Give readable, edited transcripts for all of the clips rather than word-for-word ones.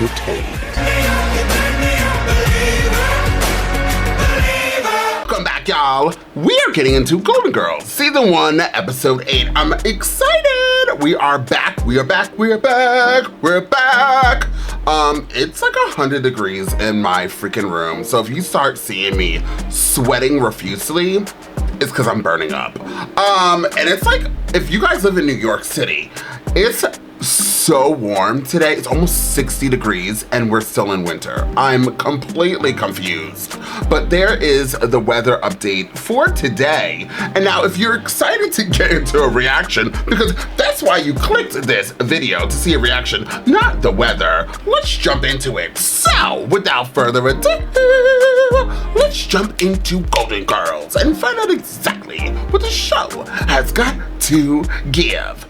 entertained. Welcome back, y'all. We are getting into Golden Girls, Season 1, Episode 8. I'm excited. We are back. We are back. We are back. We're back. It's like 100 degrees in my freaking room. So if you start seeing me sweating profusely, it's because I'm burning up. And it's like, if you guys live in New York City, it's so warm today. It's almost 60 degrees and we're still in winter. I'm completely confused. But there is the weather update for today. And now if you're excited to get into a reaction, because that's why you clicked this video, to see a reaction, not the weather, let's jump into it. So without further ado, let's jump into Golden Girls and find out exactly what the show has got to give.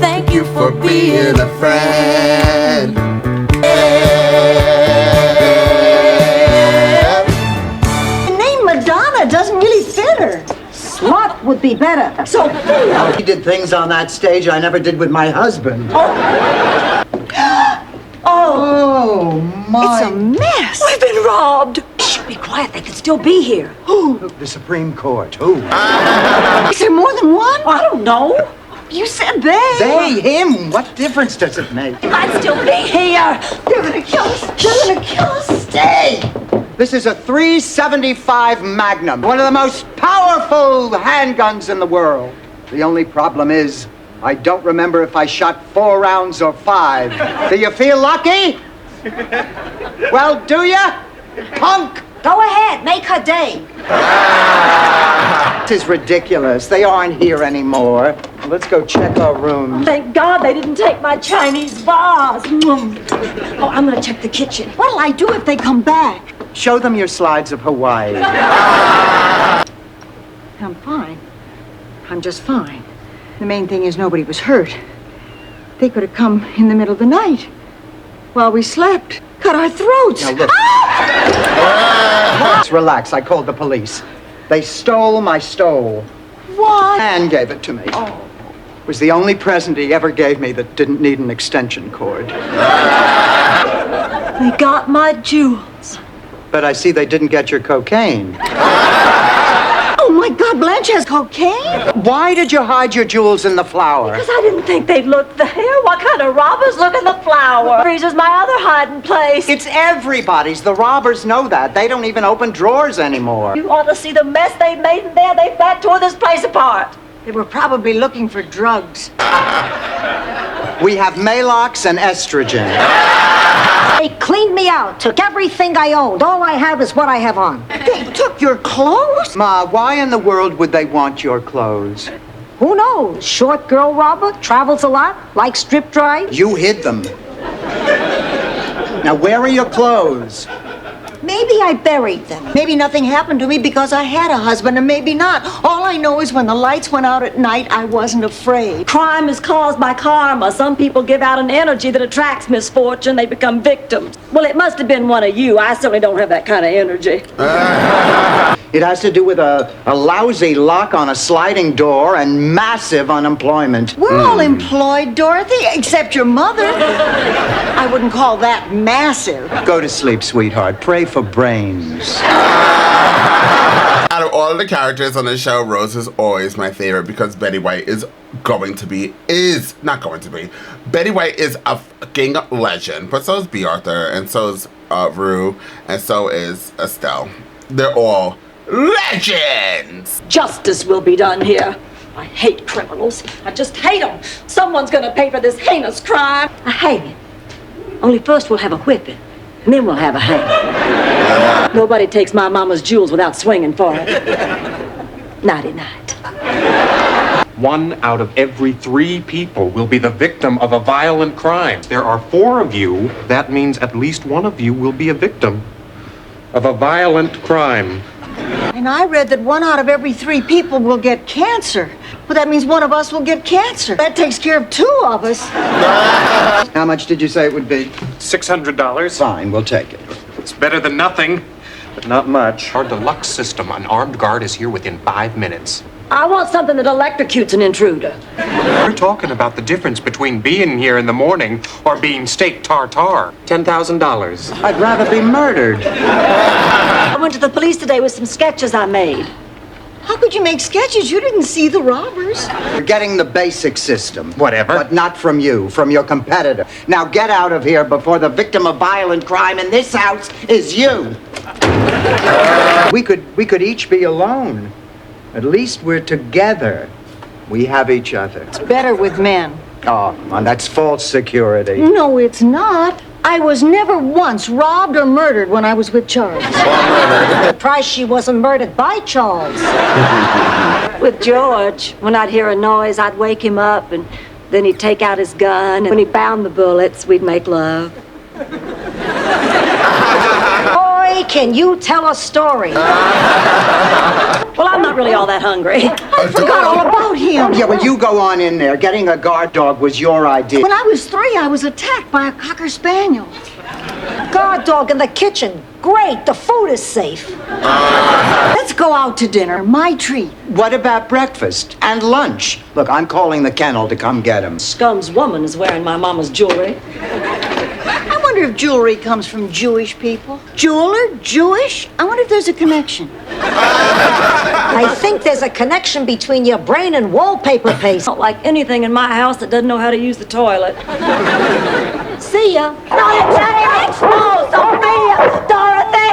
Thank you for being a friend. The name Madonna doesn't really fit her. Smart would be better. So, He did things on that stage I never did with my husband. oh, my. it's a mess. We've been robbed. Shh, be quiet. They could still be here. Who? The Supreme Court. Who? Is there more than one? I don't know. You said they. They, him. What difference does it make? I'd still be here. They're gonna kill us. They're gonna kill us. Stay! This is a .375 Magnum, one of the most powerful handguns in the world. The only problem is, I don't remember if I shot 4 rounds or 5. Do you feel lucky? Well, do ya? Punk! Go ahead. Make her day. This is ridiculous. They aren't here anymore. Let's go check our rooms. Thank God they didn't take my Chinese vase. Oh, I'm gonna check the kitchen. What'll I do if they come back? Show them your slides of Hawaii. I'm fine. I'm just fine. The main thing is nobody was hurt. They could have come in the middle of the night while we slept. Cut our throats. Now look. Relax, I called the police. They stole my stole. What? And gave it to me. Oh. It was the only present he ever gave me that didn't need an extension cord. They got my jewels. But I see they didn't get your cocaine. Oh my God, Blanche has cocaine? Why did you hide your jewels in the flour? Because I didn't think they'd look there. What kind of robbers look in the flour? Freezer's my other hiding place. It's everybody's. The robbers know that. They don't even open drawers anymore. You ought to see the mess they made in there. They flat tore this place apart. They were probably looking for drugs. We have Malox and estrogen. They cleaned me out, took everything I owned. All I have is what I have on. They took your clothes? Ma, why in the world would they want your clothes? Who knows? Short girl robber, travels a lot, likes strip drives. You hid them. Now, where are your clothes? Maybe I buried them. Maybe nothing happened to me because I had a husband, and maybe not. All I know is when the lights went out at night, I wasn't afraid. Crime is caused by karma. Some people give out an energy that attracts misfortune. They become victims. Well, it must have been one of you. I certainly don't have that kind of energy. It has to do with a lousy lock on a sliding door and massive unemployment. We're all employed, Dorothy, except your mother. I wouldn't call that massive. Go to sleep, sweetheart. Pray for brains. Out of all of the characters on the show, Rose is always my favorite because Betty White Betty White is a fucking legend, but so is B. Arthur, and so is Rue, and so is Estelle. They're all legends! Justice will be done here. I hate criminals. I just hate them. Someone's gonna pay for this heinous crime. I hate it. Only first we'll have a whipping, and then we'll have a hang. Nobody takes my mama's jewels without swinging for it. Nighty-night. 1 out of every 3 people will be the victim of a violent crime. There are 4 of you. That means at least 1 of you will be a victim of a violent crime. And I read that 1 out of every 3 people will get cancer. Well, that means 1 of us will get cancer. That takes care of 2 of us. How much did you say it would be? $600. Fine, we'll take it. It's better than nothing, but not much. Our deluxe system, an armed guard is here within 5 minutes. I want something that electrocutes an intruder. We're talking about the difference between being here in the morning or being steak tartare. $10,000. I'd rather be murdered. I went to the police today with some sketches I made. How could you make sketches? You didn't see the robbers. You're getting the basic system. Whatever. But not from you, from your competitor. Now get out of here before the victim of violent crime in this house is you. We could each be alone. At least we're together. We have each other. It's better with men. Oh, come on, that's false security. No, it's not. I was never once robbed or murdered when I was with Charles. Surprised she wasn't murdered by Charles. With George, when I'd hear a noise, I'd wake him up, and then he'd take out his gun, and when he found the bullets, we'd make love. Boy, can you tell a story? Well, I'm not really all that hungry. I forgot all about him. Yeah, well, you go on in there. Getting a guard dog was your idea. When I was 3, I was attacked by a Cocker Spaniel. Guard dog in the kitchen. Great, the food is safe. Let's go out to dinner. My treat. What about breakfast and lunch? Look, I'm calling the kennel to come get him. Scum's woman is wearing my mama's jewelry. I wonder if jewelry comes from Jewish people. Jeweler? Jewish? I wonder if there's a connection. I think there's a connection between your brain and wallpaper paste. I don't like anything in my house that doesn't know how to use the toilet. See ya. No, Sophia! Dorothy!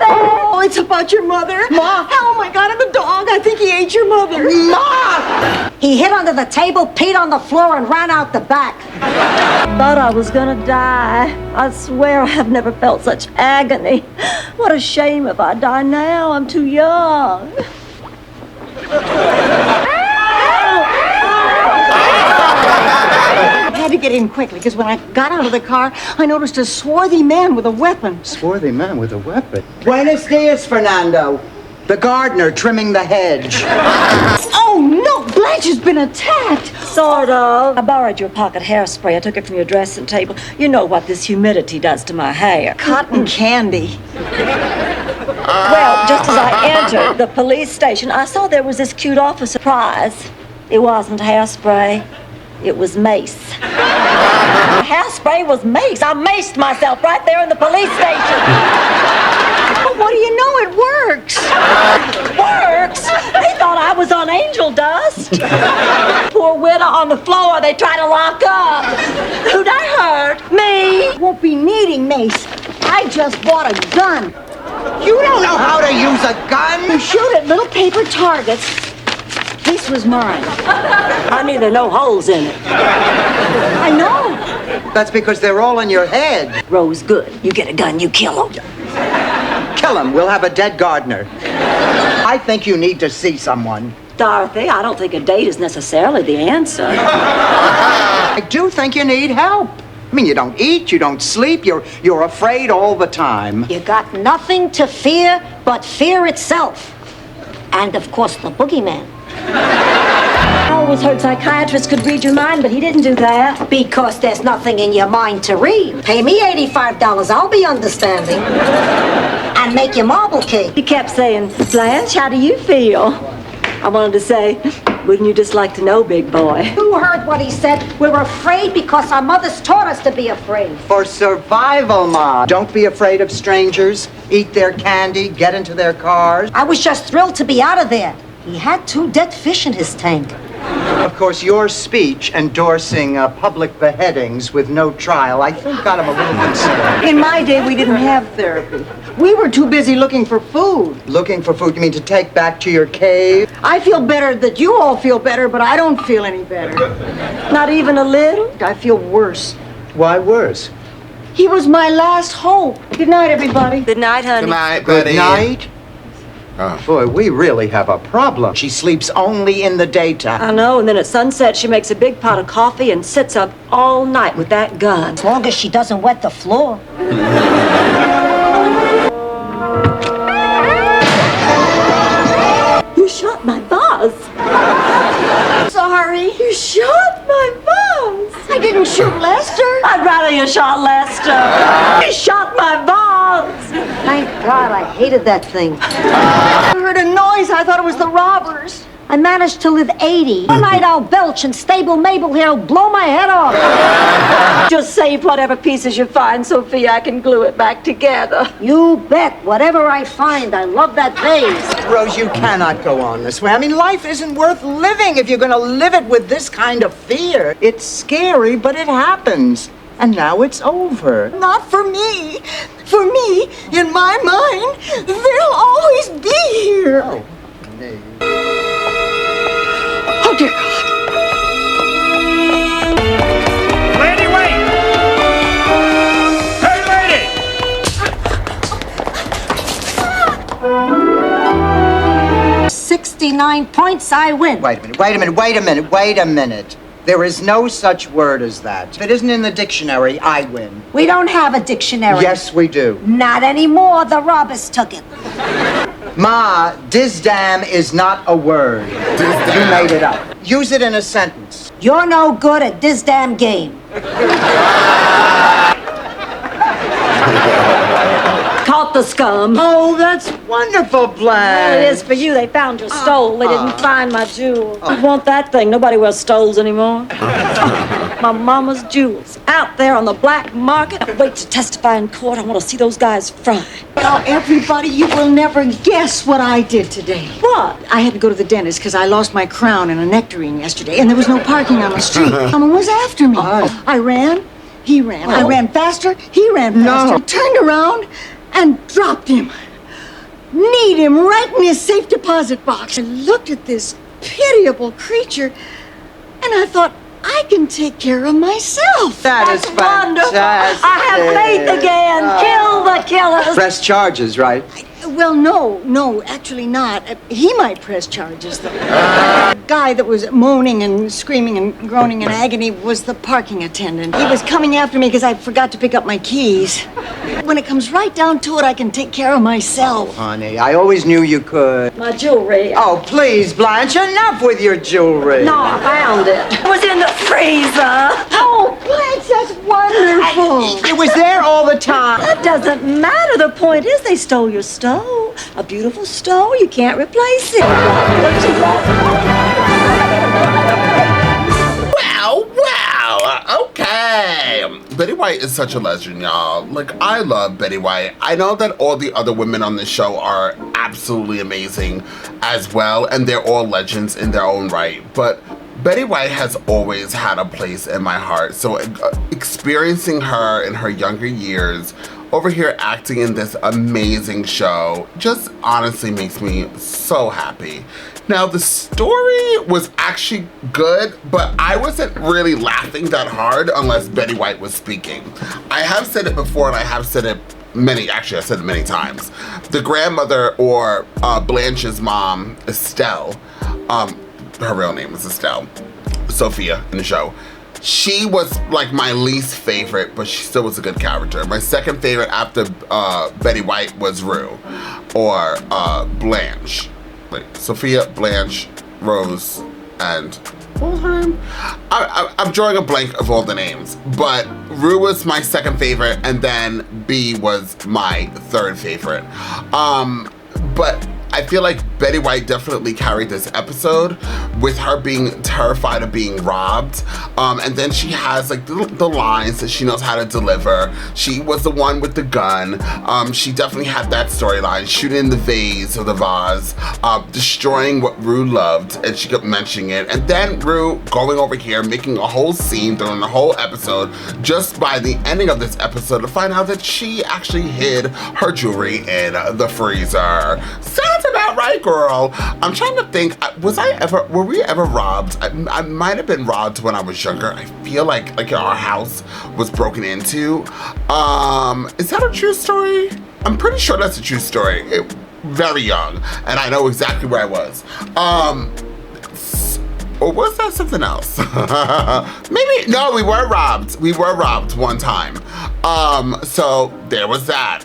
Oh, it's about your mother. Ma! Oh, my God, and the dog. I think he ate your mother. Ma! He hid under the table, peed on the floor, and ran out the back. Thought I was gonna die. I swear I've never felt such agony. What a shame if I die now. I'm too young. I had to get in quickly, because when I got out of the car, I noticed a swarthy man with a weapon. Swarthy man with a weapon. Buenos dias, Fernando. The gardener trimming the hedge. Oh, no! Blanche has been attacked! Sort of. I borrowed your pocket hairspray. I took it from your dressing table. You know what this humidity does to my hair. Cotton candy. Well, just as I entered the police station, I saw there was this cute officer prize. It wasn't hairspray. It was mace. Hairspray was mace. I maced myself right there in the police station. But what do you know? It works. Works? They thought I was on angel dust. Poor widow on the floor they try to lock up. Who'd I hurt? Me. Won't be needing mace. I just bought a gun. You don't know how to use a gun? You shoot at little paper targets. This was mine. Honey, there are no holes in it. I know. That's because they're all in your head. Rose good. You get a gun, you kill him. Kill him. We'll have a dead gardener. I think you need to see someone. Dorothy, I don't think a date is necessarily the answer. I do think you need help. I mean, you don't eat, you don't sleep, you're afraid all the time. You got nothing to fear but fear itself. And, of course, the boogeyman. I always heard psychiatrists could read your mind, but he didn't do that. Because there's nothing in your mind to read. Pay me $85, I'll be understanding. And make your marble cake. He kept saying, Blanche, how do you feel? I wanted to say, wouldn't you just like to know, big boy? You heard what he said. We're afraid because our mothers taught us to be afraid. For survival, Ma. Don't be afraid of strangers. Eat their candy, get into their cars. I was just thrilled to be out of there. He had 2 dead fish in his tank. Of course, your speech endorsing public beheadings with no trial, I think got him a little concerned. In my day, we didn't have therapy. We were too busy looking for food. Looking for food, you mean to take back to your cave? I feel better that you all feel better, but I don't feel any better. Not even a little? I feel worse. Why worse? He was my last hope. Good night, everybody. Good night, honey. Good night, Good buddy. night. Oh. Boy, we really have a problem. She sleeps only in the daytime. I know, and then at sunset she makes a big pot of coffee and sits up all night with that gun. As long as she doesn't wet the floor. You shot my vase. Sorry. You shot my vase. I didn't shoot Lester. I'd rather you shot Lester. You shot my vase. Thank God I hated that thing. I heard a noise. I thought it was the robbers. I managed to live 80. One night I'll belch and stable Mabel here will blow my head off. Just save whatever pieces you find, Sophia. I can glue it back together. You bet. Whatever I find, I love that vase. Rose, you cannot go on this way. I mean, life isn't worth living if you're going to live it with this kind of fear. It's scary, but it happens. And now it's over. Not for me. For me, in my mind, they'll always be here. Oh, me. Oh, dear God. Lady, wait! Hey, lady! 69 points, I win. Wait a minute. There is no such word as that. If it isn't in the dictionary, I win. We don't have a dictionary. Yes, we do. Not anymore. The robbers took it. Ma, dizdam is not a word. You made it up. Use it in a sentence. You're no good at this damn game. Caught the scum. Oh, that's wonderful, Blanche. Well, it is for you. They found your stole. They didn't find my jewels. I want that thing. Nobody wears stoles anymore. My mama's jewels out there on the black market. I wait to testify in court. I want to see those guys fry. Now, everybody, you will never guess what I did today. What? I had to go to the dentist because I lost my crown and a nectarine yesterday, and there was no parking on the street. Someone was after me. I ran. He ran. I ran faster. He ran faster. No. Turned around and dropped him. Kneed him right in his safe deposit box. I looked at this pitiable creature, and I thought, I can take care of myself. That is Wonderful. fantastic. I have faith again. Kill the killers. Press charges, right? Well, no, actually not. He might press charges, though. The guy that was moaning and screaming and groaning in agony was the parking attendant. He was coming after me because I forgot to pick up my keys. When it comes right down to it, I can take care of myself. Honey, I always knew you could. My jewelry. Oh, please, Blanche, enough with your jewelry. No, I found it. It was in the freezer. Oh, Blanche, that's wonderful. It was there all the time. That doesn't matter. The point is they stole your stove. A beautiful stove. You can't replace it. Wow. Okay. Betty White is such a legend, y'all. Like, I love Betty White. I know that all the other women on this show are absolutely amazing as well, and they're all legends in their own right. But Betty White has always had a place in my heart. So experiencing her in her younger years, over here acting in this amazing show, just honestly makes me so happy. Now, the story was actually good, but I wasn't really laughing that hard unless Betty White was speaking. I have said it before, and I have said it I said it many times. The grandmother, or Blanche's mom, Estelle, her real name is Estelle, Sophia in the show. She was like my least favorite, but she still was a good character. My second favorite after Betty White was Rue, or Blanche. Like Sophia, Blanche, Rose, and what was her name? I'm drawing a blank of all the names, but Rue was my second favorite, and then B was my third favorite. But I feel like Betty White definitely carried this episode with her being terrified of being robbed. And then she has like the lines that she knows how to deliver. She was the one with the gun. She definitely had that storyline, shooting the vase or the vase, destroying what Rue loved, and she kept mentioning it. And then Rue going over here, making a whole scene during the whole episode, just by the ending of this episode to find out that she actually hid her jewelry in the freezer. Sounds about right, girl. I'm trying to think, were we ever robbed? I might have been robbed when I was younger. I feel like our house was broken into. Is that a true story? I'm pretty sure that's a true story. Very young, and I know exactly where I was. Or was that something else? Maybe, no, we were robbed. We were robbed one time. So there was that.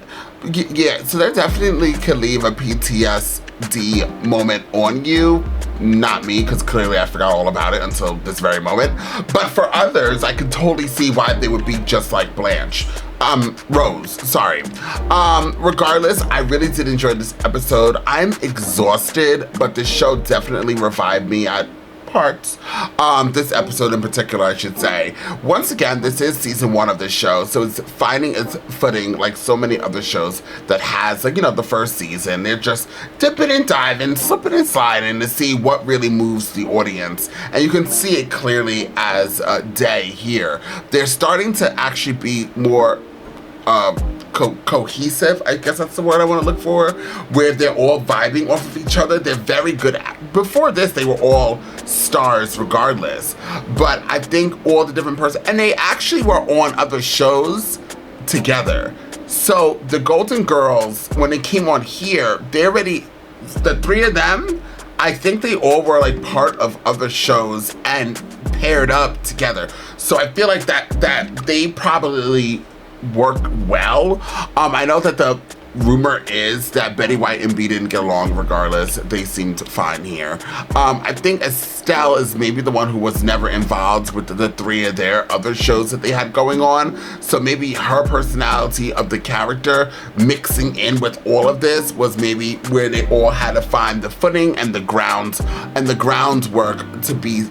Yeah, so that definitely could leave a PTSD moment on you. Not me, because clearly I forgot all about it until this very moment. But for others, I could totally see why they would be just like Blanche. Rose, sorry. Regardless, I really did enjoy this episode. I'm exhausted, but the show definitely revived me at parts. This episode in particular, I should say. Once again, this is season 1 of the show, so it's finding its footing like so many other shows that has, like, you know, the first season. They're just dipping and diving, slipping and sliding to see what really moves the audience. And you can see it clearly as Day here. They're starting to actually be more cohesive, I guess that's the word I want to look for, where they're all vibing off of each other. They're very good at, before this they were all stars regardless, but I think all the different and they actually were on other shows together. So the Golden Girls, when they came on here, they already, the 3 of them, I think they all were like part of other shows and paired up together. So I feel like that they probably work well. I know that the rumor is that Betty White and B didn't get along regardless. They seemed fine here. I think Estelle is maybe the one who was never involved with the 3 of their other shows that they had going on. So maybe her personality of the character mixing in with all of this was maybe where they all had to find the footing and the groundwork to be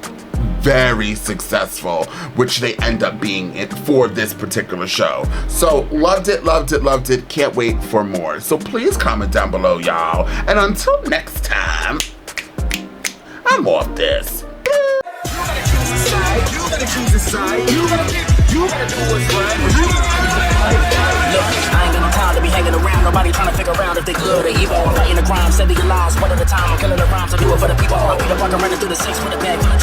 very successful, which they end up being it for this particular show. So loved it. Can't wait for more. So please comment down below, y'all. And until next time, I'm off this. You gotta choose a side. You gotta choose a side. You gotta do what's right. Look, I ain't got no time to be hanging around. Nobody trying to figure out if they good or evil. I'm fighting the crime, saving your lives one at a time. I'm killing the rhymes. I do it for the people. I'm Peter Parker running through the 6 with a bag full of